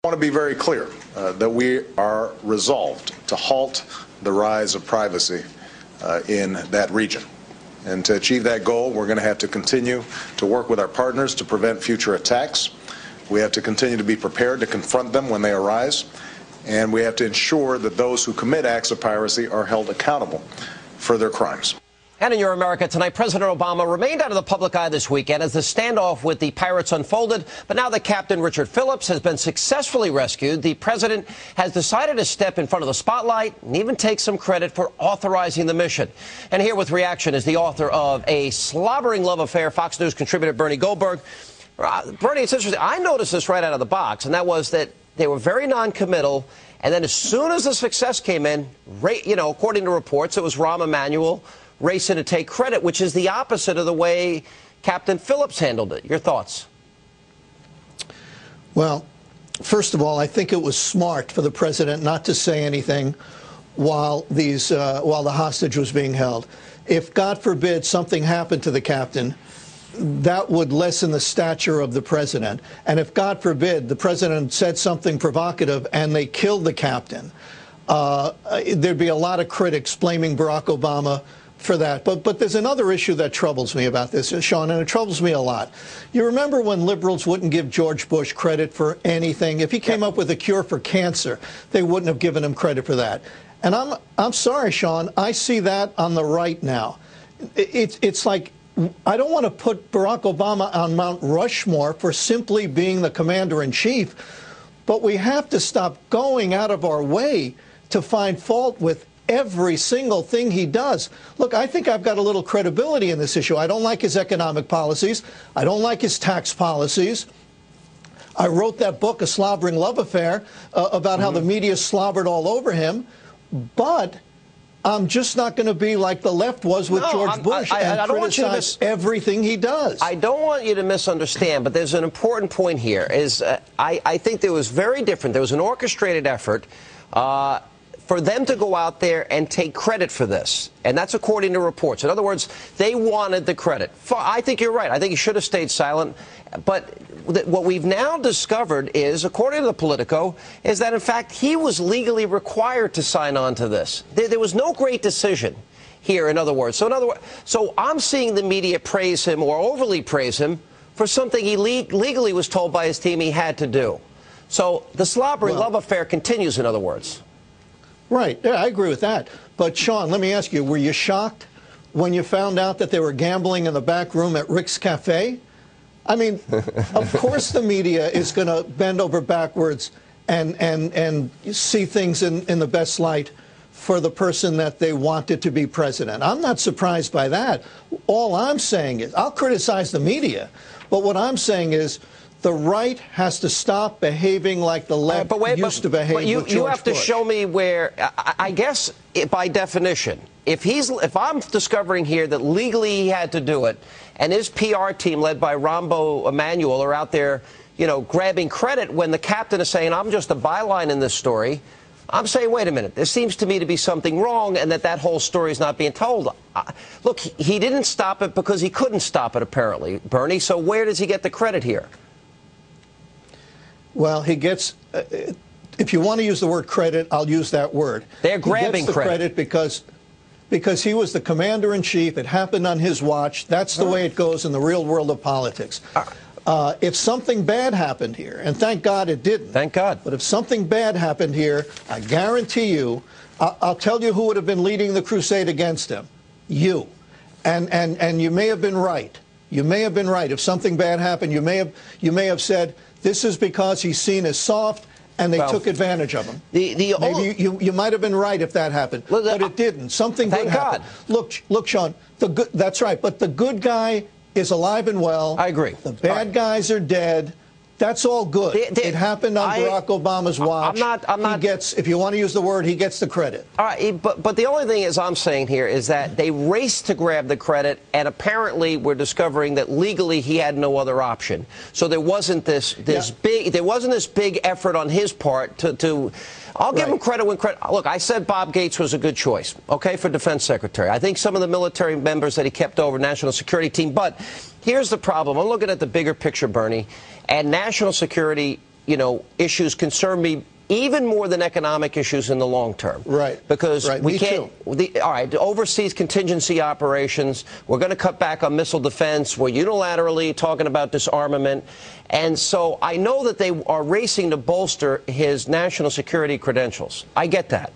I want to be very clear that we are resolved to halt the rise of privacy in that region. And to achieve that goal, we're going to have to continue to work with our partners to prevent future attacks. We have to continue to be prepared to confront them when they arise. And we have to ensure that those who commit acts of piracy are held accountable for their crimes. And in Your America Tonight, President Obama remained out of the public eye this weekend as the standoff with the pirates unfolded. But now that Captain Richard Phillips has been successfully rescued, the president has decided to step in front of the spotlight and even take some credit for authorizing the mission. And here with reaction is the author of A Slobbering Love Affair, Fox News contributor Bernie Goldberg. Bernie, it's interesting. I noticed this right out of the box, and that was that they were very noncommittal. And then as soon as the success came in, according to reports, it was Rahm Emanuel racing to take credit, which is the opposite of the way Captain Phillips handled it. Your thoughts? Well, first of all, I think it was smart for the president not to say anything while the hostage was being held. If, God forbid, something happened to the captain, that would lessen the stature of the president. And if, God forbid, the president said something provocative and they killed the captain, there'd be a lot of critics blaming Barack Obama for that. But there's another issue that troubles me about this, Sean, and it troubles me a lot. You remember when liberals wouldn't give George Bush credit for anything? If he came up with a cure for cancer, they wouldn't have given him credit for that. And I'm sorry, Sean, I see that on the right now. It's like, I don't want to put Barack Obama on Mount Rushmore for simply being the commander-in-chief, but we have to stop going out of our way to find fault with every single thing he does. Look, I think I've got a little credibility in this issue. I don't like his economic policies. I don't like his tax policies. I wrote that book, A Slobbering Love Affair, about how the media slobbered all over him. But I'm just not going to be like the left was with George Bush and criticize everything he does. I don't want you to misunderstand, but there's an important point here. I think there was very different. There was an orchestrated effort for them to go out there and take credit for this. And that's according to reports. In other words, they wanted the credit. I think you're right. I think he should have stayed silent. But what we've now discovered is, according to the Politico, is that, in fact, he was legally required to sign on to this. There was no great decision here, in other words. So I'm seeing the media praise him or overly praise him for something he legally was told by his team he had to do. So the slobbering love affair continues, in other words. Right. Yeah, I agree with that. But, Sean, let me ask you, were you shocked when you found out that they were gambling in the back room at Rick's Cafe? I mean, of course the media is going to bend over backwards and see things in the best light for the person that they wanted to be president. I'm not surprised by that. All I'm saying is, I'll criticize the media, but what I'm saying is, the right has to stop behaving like the left used to behave with George Bush. You have to show me where, I guess, by definition, if I'm discovering here that legally he had to do it, and his PR team led by Rahm Emanuel are out there, grabbing credit when the captain is saying, I'm just a byline in this story, I'm saying, wait a minute, there seems to me to be something wrong and that whole story is not being told. Look, he didn't stop it because he couldn't stop it, apparently, Bernie, so where does he get the credit here? Well, he gets, if you want to use the word credit, I'll use that word. They're grabbing he gets the credit because he was the commander-in-chief. It happened on his watch. That's the way it goes in the real world of politics. If something bad happened here, and thank God it didn't. Thank God. But if something bad happened here, I guarantee you, I'll tell you who would have been leading the crusade against him. You. And you may have been right. You may have been right. If something bad happened, you may have said, this is because he's seen as soft, and they took advantage of him. Maybe you might have been right if that happened, but it didn't. Something good happened. Look, Sean, that's right. But the good guy is alive and well. I agree. The bad guys are dead. That's all good. It happened on Barack Obama's watch. He gets, if you want to use the word, he gets the credit. All right, but the only thing is I'm saying here is that they raced to grab the credit, and apparently we're discovering that legally he had no other option. So there wasn't this big effort on his part to I'll give him credit when credit. Look, I said Bob Gates was a good choice, okay, for defense secretary. I think some of the military members that he kept over national security team. But here's the problem. I'm looking at the bigger picture, Bernie, and national security issues concern me even more than economic issues in the long term. Right. Because right. we Me can't. All right, the overseas contingency operations, we're going to cut back on missile defense. We're unilaterally talking about disarmament. And so I know that they are racing to bolster his national security credentials. I get that.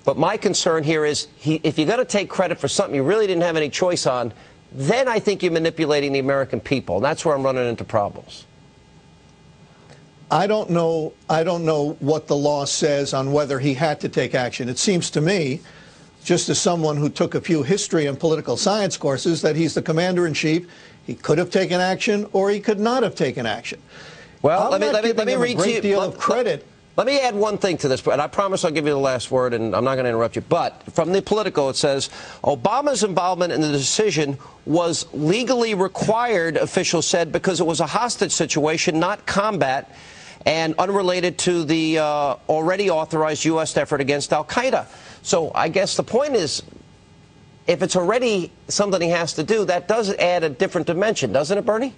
But my concern here is if you're going to take credit for something you really didn't have any choice on, then I think you're manipulating the American people. And that's where I'm running into problems. I don't know what the law says on whether he had to take action. It seems to me, just as someone who took a few history and political science courses, that he's the commander-in-chief. He could have taken action or he could not have taken action. Well, let me read to you. A great deal of credit. Let me add one thing to this, and I promise I'll give you the last word, and I'm not going to interrupt you. But from the Politico, it says, Obama's involvement in the decision was legally required, officials said, because it was a hostage situation, not combat, and unrelated to the already authorized U.S. effort against al-Qaeda. So I guess the point is, if it's already something he has to do, that does add a different dimension, doesn't it, Bernie?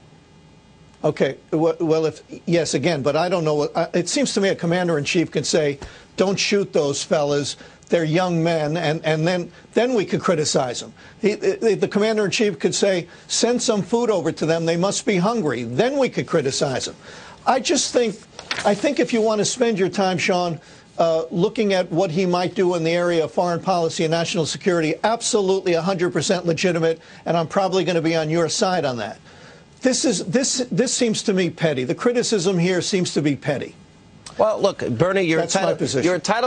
Okay. Well, yes, again, but I don't know. It seems to me a commander-in-chief can say, don't shoot those fellas. They're young men, and then we could criticize them. The commander-in-chief could say, send some food over to them. They must be hungry. Then we could criticize them. I think if you want to spend your time, Sean, looking at what he might do in the area of foreign policy and national security, absolutely 100% legitimate, and I'm probably going to be on your side on that. This seems to me petty. The criticism here seems to be petty. Well, look, Bernie, you're entitled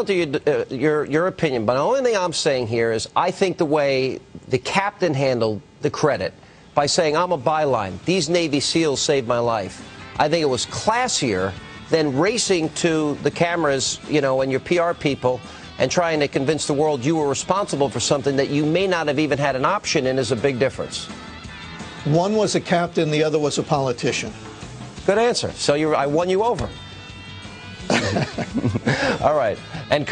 to your opinion, but the only thing I'm saying here is I think the way the captain handled the credit by saying, I'm a byline, these Navy SEALs saved my life, I think it was classier than racing to the cameras, and your PR people and trying to convince the world you were responsible for something that you may not have even had an option in is a big difference. One was a captain, the other was a politician. Good answer. So I won you over. All right. And